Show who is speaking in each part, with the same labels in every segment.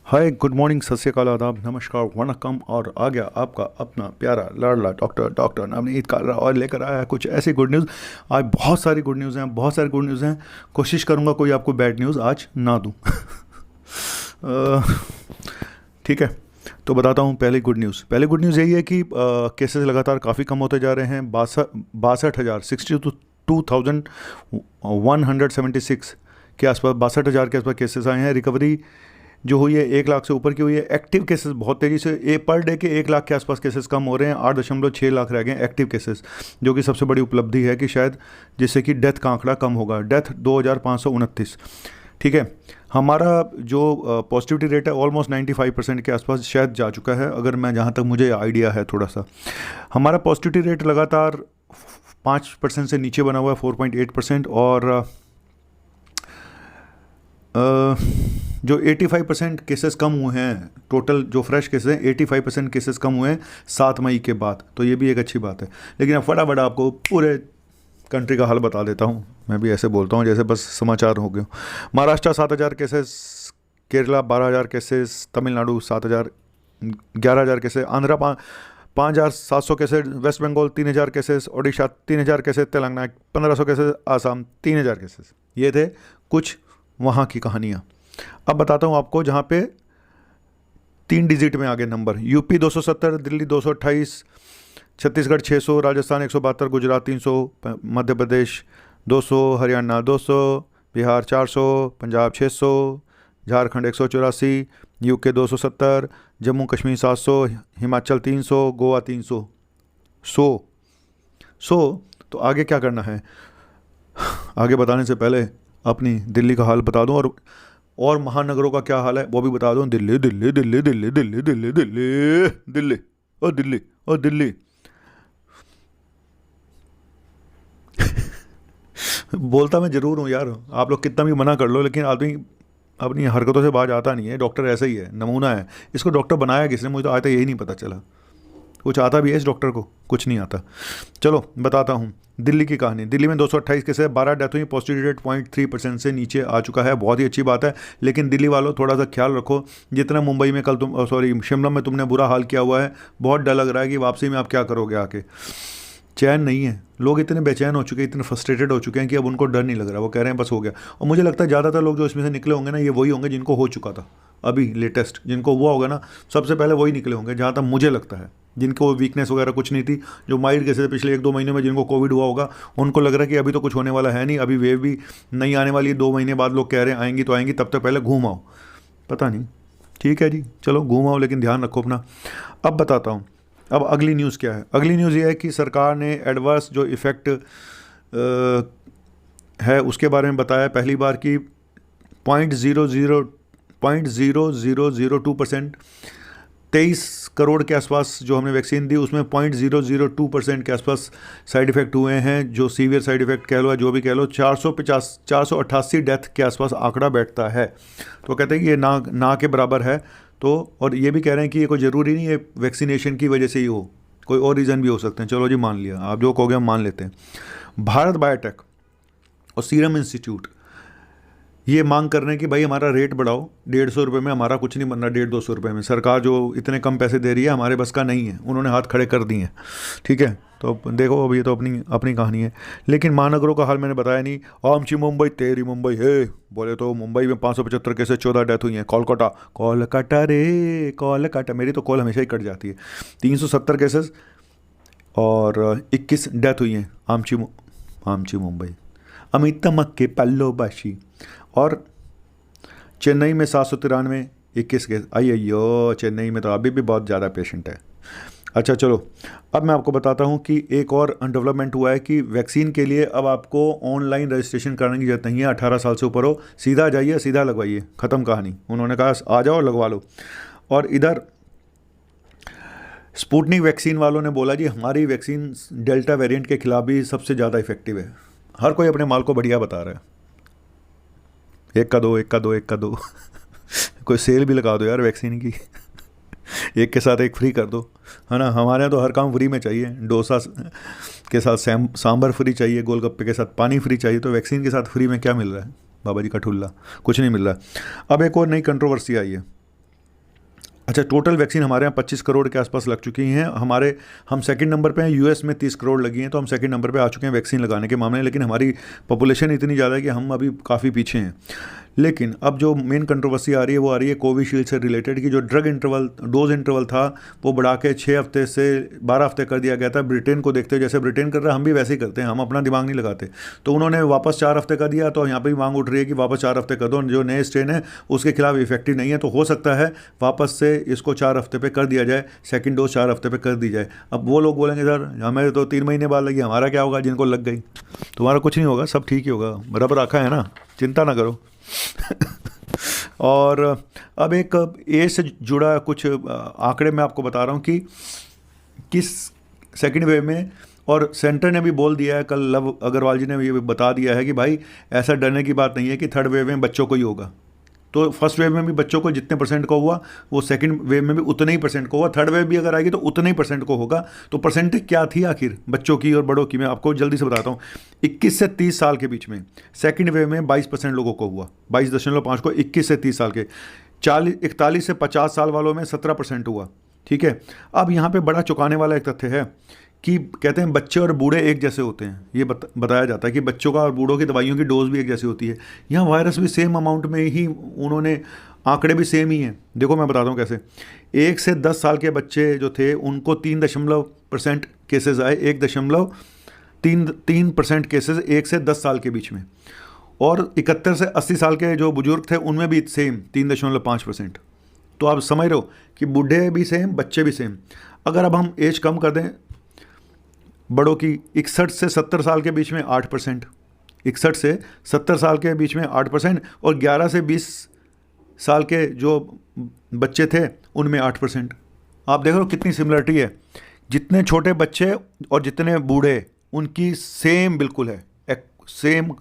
Speaker 1: हाय, good morning, सत श्री अकाल, आदाब, नमस्कार, वनकम। और आ गया आपका अपना प्यारा लाडला डॉक्टर नवनीत कालरा और लेकर आया है कुछ ऐसी गुड न्यूज़। आज बहुत सारी गुड न्यूज़ हैं, बहुत सारी गुड न्यूज़ हैं। कोशिश करूँगा कोई आपको बैड न्यूज़ आज ना दूँ। अ, ठीक है, तो बताता हूँ। पहली गुड न्यूज़ यही है कि केसेस लगातार काफ़ी कम होते जा रहे हैं। 62,000 62,176 के आसपास, 62,000 के आसपास केसेस आए हैं। रिकवरी जो हुई है 1 लाख से ऊपर की हुई है। एक्टिव केसेस बहुत तेज़ी से पर डे के 1 लाख के आसपास केसेस कम हो रहे हैं। 8.6 लाख रह गए एक्टिव केसेस, जो कि सबसे बड़ी उपलब्धि है कि शायद जिससे कि डेथ का आंकड़ा कम होगा। डेथ 2,529। ठीक है, हमारा जो पॉजिटिविटी रेट है ऑलमोस्ट 95% के आसपास शायद जा चुका है, अगर मैं जहाँ तक मुझे आइडिया है थोड़ा सा। हमारा पॉजिटिविटी रेट लगातार 5% से नीचे बना हुआ है, 4.8%। और जो 85% केसेस कम हुए हैं, टोटल जो फ्रेश केसेस हैं 85% केसेस कम हुए हैं 7 मई के बाद, तो ये भी एक अच्छी बात है। लेकिन अब फटाफट आपको पूरे कंट्री का हाल बता देता हूँ। मैं भी ऐसे बोलता हूँ जैसे बस समाचार हो गए। Maharashtra 7,000 cases, Kerala 12,000 cases, Tamil Nadu 7,000, 11,000 cases, Andhra 5,700 cases, West Bengal 3,000 cases, Odisha 3,000 cases, Telangana 1,500 cases, Assam 3,000 cases. ये थे कुछ वहाँ की कहानियाँ। अब बताता हूँ आपको जहाँ पे 3 डिजिट में आगे number. UP 270, Delhi 228, Chhattisgarh 600, Rajasthan 172, Gujarat 300, Madhya Pradesh 200, Haryana 200, Bihar 400, Punjab 600, Jharkhand 184, UK 270, Jammu Kashmir 700, Himachal 300, Goa 300। सो तो आगे क्या करना है, आगे बताने से पहले अपनी दिल्ली का हाल बता दूं, और महानगरों का क्या हाल है वो भी बता दूं। दिल्ली दिल्ली दिल्ली दिल्ली दिल्ली दिल्ली दिल्ली दिल्ली और दिल्ली और दिल्ली। बोलता मैं जरूर हूँ यार, आप लोग कितना भी मना कर लो, लेकिन आदमी अपनी हरकतों से बाज आता नहीं है। डॉक्टर ऐसा ही है, नमूना है। इसको डॉक्टर बनाया किसने, मुझे तो आज तक यही नहीं पता चला। कुछ आता भी है इस डॉक्टर को? कुछ नहीं आता। चलो बताता हूँ दिल्ली की कहानी। दिल्ली में 228 केसेस, 12 डेथ हुई, पॉजिटिविटी रेट 0.3% से नीचे आ चुका है। बहुत ही अच्छी बात है। लेकिन दिल्ली वालों थोड़ा सा ख्याल रखो, जितना मुंबई में कल तुम शिमला में तुमने बुरा हाल किया हुआ है, बहुत डर लग रहा है कि वापसी में आप क्या करोगे आके। चैन नहीं है, लोग इतने बेचैन हो चुके हैं, इतने फ्रस्ट्रेटेड हो चुके हैं कि अब उनको डर नहीं लग रहा। वो कह रहे हैं बस हो गया। और मुझे लगता है ज़्यादातर लोग जो इसमें से निकले होंगे ना, ये वही होंगे जिनको हो चुका था अभी लेटेस्ट, जिनको हुआ होगा ना, सबसे पहले वही निकले होंगे जहाँ तक मुझे लगता है। जिनको वीकनेस वगैरह कुछ नहीं थी, जो माइल्ड केसेस पिछले 1-2 महीने में जिनको कोविड हुआ होगा, उनको लग रहा है कि अभी तो कुछ होने वाला है नहीं, अभी वेव भी नहीं आने वाली है। 2 महीने बाद लोग कह रहे हैं आएंगी तो आएंगी, तब तक पहले घूम आओ। पता नहीं, ठीक है जी, चलो घूम आओ, लेकिन ध्यान रखो अपना। अब बताता हूँ, अब अगली न्यूज़ क्या है। अगली न्यूज़ ये है कि सरकार ने एडवर्स जो इफ़ेक्ट है उसके बारे में बताया पहली बार कि 0.0002%, 23 करोड़ के आसपास जो हमने वैक्सीन दी उसमें 0.002% के आसपास साइड इफ़ेक्ट हुए हैं, जो सीवियर साइड इफ़ेक्ट कह लो, जो भी कह लो। 488 डेथ के आसपास आंकड़ा बैठता है। तो कहते हैं कि ये ना के बराबर है। तो और ये भी कह रहे हैं कि ये कोई ज़रूरी नहीं है वैक्सीनेशन की वजह से ही हो, कोई और रीज़न भी हो सकते हैं। चलो जी, मान लिया, आप जो कहोगे हम मान लेते हैं। भारत बायोटेक और सीरम इंस्टीट्यूट ये मांग कर रहे हैं कि भाई हमारा रेट बढ़ाओ, 150 रुपये में हमारा कुछ नहीं बन रहा, 150-200 रुपये में। सरकार जो इतने कम पैसे दे रही है हमारे बस का नहीं है, उन्होंने हाथ खड़े कर दिए हैं। ठीक है, तो देखो अब ये तो अपनी अपनी कहानी है। लेकिन महानगरों का हाल मैंने बताया नहीं। आमची मुंबई तेरी मुंबई है, बोले तो मुंबई में 575 केसेस, 14 डेथ हुई हैं। कोलकाता कोलकाता रे कोलकाता, मेरी तो कॉल हमेशा ही कट जाती है। 370 केसेस और 21 डेथ हुई हैं आमची मुंबई, अमितमक के पल्लोबाशी। और चेन्नई में 793, 21 केस। अयो, चेन्नई में तो अभी भी बहुत ज़्यादा पेशेंट है। अच्छा चलो, अब मैं आपको बताता हूँ कि एक और डेवलपमेंट हुआ है कि वैक्सीन के लिए अब आपको ऑनलाइन रजिस्ट्रेशन कराने की जरूरत नहीं है। 18 साल से ऊपर हो, सीधा जाइए, सीधा लगवाइए, ख़त्म कहानी। उन्होंने कहा आ जाओ लगवा लो। और इधर स्पुतनिक वैक्सीन वालों ने बोला जी हमारी वैक्सीन डेल्टा वेरिएंट के खिलाफ भी सबसे ज़्यादा इफेक्टिव है। हर कोई अपने माल को बढ़िया बता रहा है। एक का दो, एक का दो, एक का दो। कोई सेल भी लगा दो यार वैक्सीन की। एक के साथ एक फ्री कर दो, है ना। हमारे यहाँ तो हर काम फ्री में चाहिए। डोसा के साथ सांभर फ्री चाहिए, गोलगप्पे के साथ पानी फ्री चाहिए। तो वैक्सीन के साथ फ्री में क्या मिल रहा है बाबा जी का ठुल्ला? कुछ नहीं मिल रहा। अब एक और नई कंट्रोवर्सी आई है। अच्छा, टोटल वैक्सीन हमारे यहाँ 25 करोड़ के आसपास लग चुकी हैं। हम सेकंड नंबर पे हैं, यूएस में 30 करोड़ लगी हैं, तो हम सेकंड नंबर पे आ चुके हैं वैक्सीन लगाने के मामले में। लेकिन हमारी पॉपुलेशन इतनी ज़्यादा है कि हम अभी काफ़ी पीछे हैं। लेकिन अब जो मेन कंट्रोवर्सी आ रही है वो आ रही है कोविशील्ड से रिलेटेड, कि जो डोज इंटरवल था वो बढ़ा के 6 हफ्ते से 12 हफ्ते कर दिया गया था। ब्रिटेन को देखते हुए, जैसे ब्रिटेन कर रहा है हम भी वैसे ही करते हैं, हम अपना दिमाग नहीं लगाते। तो उन्होंने वापस 4 हफ्ते का दिया, तो यहाँ पर भी मांग उठ रही है कि वापस 4 हफ्ते कर दो। जो नए स्ट्रेन है उसके खिलाफ इफेक्टिव नहीं है, तो हो सकता है वापस से इसको 4 हफ्ते पे कर दिया जाए, सेकंड डोज 4 हफ्ते पे कर दी जाए। अब वो लोग बोलेंगे सर हमें तो 3 महीने बाद लगी, हमारा क्या होगा जिनको लग गई। तुम्हारा कुछ नहीं होगा, सब ठीक ही होगा, रब रखा है ना, चिंता ना करो। और अब एक ए से जुड़ा कुछ आंकड़े मैं आपको बता रहा हूँ कि किस सेकंड वेव में, और सेंटर ने भी बोल दिया है, कल लव अग्रवाल जी ने भी बता दिया है कि भाई ऐसा डरने की बात नहीं है कि थर्ड वेव में बच्चों को ही होगा। तो फर्स्ट वेव में भी बच्चों को जितने परसेंट को हुआ वो सेकंड वेव में भी उतने ही परसेंट को हुआ, थर्ड वेव भी अगर आएगी तो उतने ही परसेंट को होगा। तो परसेंटेज क्या थी आखिर बच्चों की और बड़ों की, मैं आपको जल्दी से बताता हूँ। 21 से 30 साल के बीच में सेकंड वेव में 22% लोगों को हुआ, 22.5 को 21 से 30 साल के। 41 से 50 साल वालों में 17% हुआ। ठीक है, अब यहाँ पर बड़ा चौंकाने वाला एक तथ्य है कि कहते हैं बच्चे और बूढ़े एक जैसे होते हैं। ये बताया जाता है कि बच्चों का और बूढ़ों की दवाइयों की डोज भी एक जैसी होती है। यहाँ वायरस भी सेम अमाउंट में ही, उन्होंने आंकड़े भी सेम ही हैं। देखो मैं बताता हूँ कैसे। 1 से 10 साल के बच्चे जो थे उनको 3% केसेस आए, 1.3% केसेस 1 से 10 साल के बीच में। और 71 से 80 साल के जो बुजुर्ग थे उनमें भी सेम 3.5%। तो आप समझ रहे हो कि बूढ़े भी सेम, बच्चे भी सेम। अगर अब हम एज कम कर दें बड़ों की, 61 से 70 साल के बीच में 8%, 61 से 70 साल के बीच में 8%, और 11 से 20 साल के जो बच्चे थे उनमें 8%। आप देख रहे हो कितनी सिमिलरिटी है। जितने छोटे बच्चे और जितने बूढ़े उनकी सेम बिल्कुल है, सेम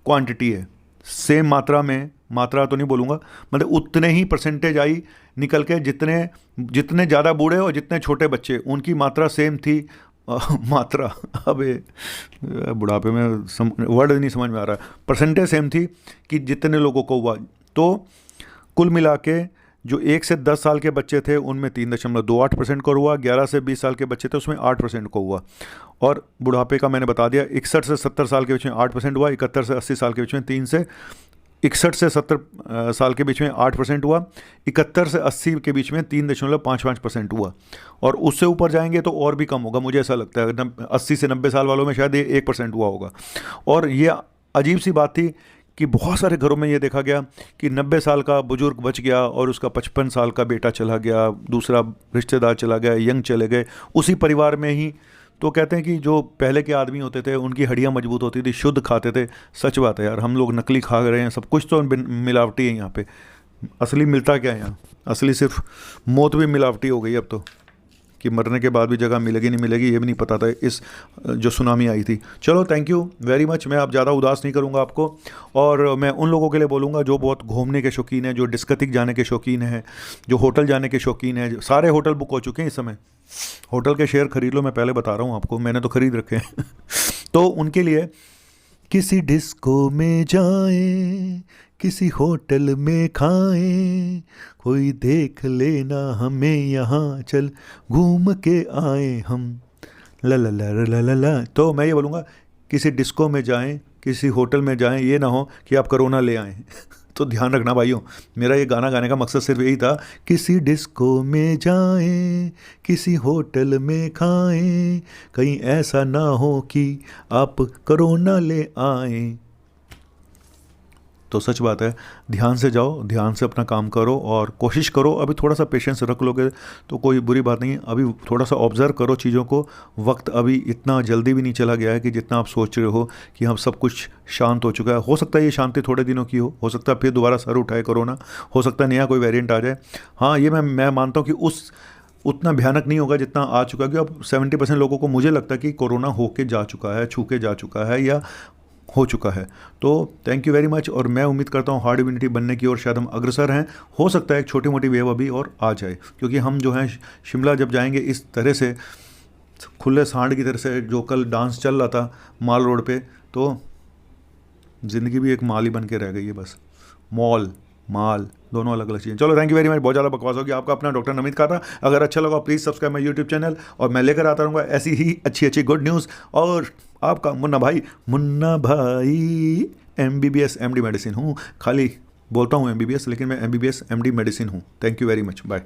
Speaker 1: क्वांटिटी है, सेम मात्रा में, मात्रा तो नहीं बोलूँगा, मतलब उतने ही परसेंटेज आई निकल के। जितने ज़्यादा बूढ़े और जितने छोटे बच्चे उनकी मात्रा सेम थी। मात्रा, अबे बुढ़ापे में वर्ड नहीं समझ में आ रहा है। परसेंटेज सेम थी कि जितने लोगों को हुआ। तो कुल मिला के जो 1 से 10 साल के बच्चे थे उनमें 3.28% को हुआ, 11 से 20 साल के बच्चे थे उसमें 8% को हुआ। और बुढ़ापे का मैंने बता दिया, 61 से 70 साल के बीच में 8% हुआ, 71 से 80 साल के बीच में 3 से 61 से 70 साल के बीच में 8% हुआ, 71 से 80 के बीच में 3.55% हुआ। और उससे ऊपर जाएंगे तो और भी कम होगा, मुझे ऐसा लगता है। 80 से 90 साल वालों में शायद 1% हुआ होगा। और ये अजीब सी बात थी कि बहुत सारे घरों में ये देखा गया कि 90 साल का बुजुर्ग बच गया और उसका 55 साल का बेटा चला गया, दूसरा रिश्तेदार चला गया, यंग चले गए उसी परिवार में ही। तो कहते हैं कि जो पहले के आदमी होते थे उनकी हड्डियां मजबूत होती थी, शुद्ध खाते थे। सच बात है यार, हम लोग नकली खा रहे हैं, सब कुछ तो मिलावटी है यहाँ पे। असली मिलता क्या है यहाँ? असली सिर्फ मौत भी मिलावटी हो गई अब तो, कि मरने के बाद भी जगह मिलेगी नहीं मिलेगी ये भी नहीं पता था, इस जो सुनामी आई थी। चलो थैंक यू वेरी मच। मैं अब ज़्यादा उदास नहीं करूँगा आपको, और मैं उन लोगों के लिए बोलूँगा जो बहुत घूमने के शौकीन हैं, जो डिस्कथिक जाने के शौकीन हैं, जो होटल जाने के शौकीन हैं। सारे होटल बुक हो चुके हैं इस समय। होटल के शेयर खरीद लो, मैं पहले बता रहा हूँ आपको, मैंने तो खरीद रखे हैं। तो उनके लिए किसी डिस्को में जाएं, किसी होटल में खाएं, कोई देख लेना हमें यहाँ, चल घूम के आए हम, ला ला ला ला ला ला। तो मैं ये बोलूँगा किसी डिस्को में जाएं, किसी होटल में जाएं, ये ना हो कि आप कोरोना ले आएँ। तो ध्यान रखना भाइयों, मेरा ये गाना गाने का मकसद सिर्फ यही था, किसी डिस्को में जाएं, किसी होटल में खाएं, कहीं ऐसा ना हो कि आप कोरोना ले आएं। तो सच बात है, ध्यान से जाओ, ध्यान से अपना काम करो और कोशिश करो। अभी थोड़ा सा पेशेंस रख लोगे तो कोई बुरी बात नहीं है। अभी थोड़ा सा ऑब्जर्व करो चीज़ों को। वक्त अभी इतना जल्दी भी नहीं चला गया है कि जितना आप सोच रहे हो कि हम सब कुछ शांत हो चुका है। हो सकता है ये शांति थोड़े दिनों की हो सकता है फिर दोबारा सर उठाए कोरोना, हो सकता है नया कोई वेरिएंट आ जाए। हाँ, ये मैं मानता हूँ कि उतना भयानक नहीं होगा जितना आ चुका है। कि अब 70% लोगों को मुझे लगता है कि कोरोना होके जा चुका है, छू के जा चुका है या हो चुका है। तो थैंक यू वेरी मच, और मैं उम्मीद करता हूँ हार्ड इम्यूनिटी बनने की ओर शायद हम अग्रसर हैं। हो सकता है एक छोटी मोटी वेव अभी और आ जाए, क्योंकि हम जो हैं शिमला जब जाएंगे इस तरह से खुले सांड की तरह से, जो कल डांस चल रहा था माल रोड पे, तो ज़िंदगी भी एक माल ही बन के रह गई है बस। मॉल, माल, दोनों अलग अलग चीज़ें। चलो थैंक यू वेरी मच, बहुत ज़्यादा बकवास हो गया। आपका अपना डॉक्टर नमित काटा। अगर अच्छा लगा please subscribe my YouTube channel, और मैं लेकर आता रहूँगा ऐसी ही अच्छी अच्छी गुड न्यूज़। और आपका मुन्ना भाई MBBS MD मेडिसिन हूँ, खाली बोलता हूँ MBBS, लेकिन मैं MBBS MD मेडिसिन हूँ। Thank you very much, bye.